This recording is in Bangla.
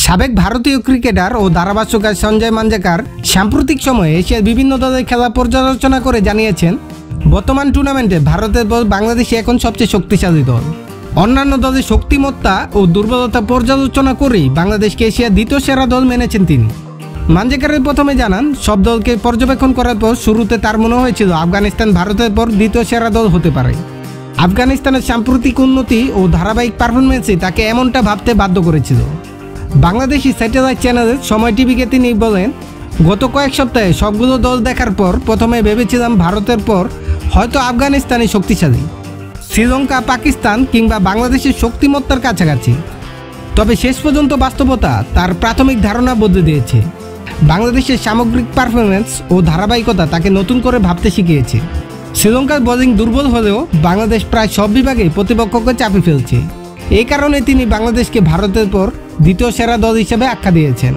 সাবেক ভারতীয় ক্রিকেটার ও ধারাভাষ্যকার সঞ্জয় মাঞ্জরেকর সাম্প্রতিক সময়ে এশিয়ার বিভিন্ন দলের খেলা পর্যালোচনা করে জানিয়েছেন, বর্তমান টুর্নামেন্টে ভারতের বল বাংলাদেশ এখন সবচেয়ে শক্তিশালী দল। অন্যান্য দলের শক্তিমত্তা ও দুর্বলতা পর্যালোচনা করেই বাংলাদেশকে এশিয়ার দ্বিতীয় সেরা দল মেনেছেন তিনি। মাঞ্জরেকর প্রথমে জানান, সব দলকে পর্যবেক্ষণ করার পর শুরুতে তার মনে হয়েছিল আফগানিস্তান ভারতের পর দ্বিতীয় সেরা দল হতে পারে। আফগানিস্তানের সাম্প্রতিক উন্নতি ও ধারাবাহিক পারফরমেন্সই তাকে এমনটা ভাবতে বাধ্য করেছিল। বাংলাদেশি স্যাটেলাইট চ্যানেলের সময় টিভিকে তিনি বলেন, গত কয়েক সপ্তাহে সবগুলো দল দেখার পর প্রথমে ভেবেছিলাম ভারতের পর হয়তো আফগানিস্তানই শক্তিশালী, শ্রীলঙ্কা, পাকিস্তান কিংবা বাংলাদেশের শক্তিমত্তার কাছাকাছি। তবে শেষ পর্যন্ত বাস্তবতা তার প্রাথমিক ধারণা বদলে দিয়েছে। বাংলাদেশের সামগ্রিক পারফরমেন্স ও ধারাবাহিকতা তাকে নতুন করে ভাবতে শিখিয়েছে। শ্রীলঙ্কার বোলিং দুর্বল হলেও বাংলাদেশ প্রায় সব বিভাগেই প্রতিপক্ষকে চাপে ফেলছে। এই কারণে তিনি বাংলাদেশকে ভারতের পর দ্বিতীয় সেরা দল হিসেবে আখ্যা দিয়েছেন।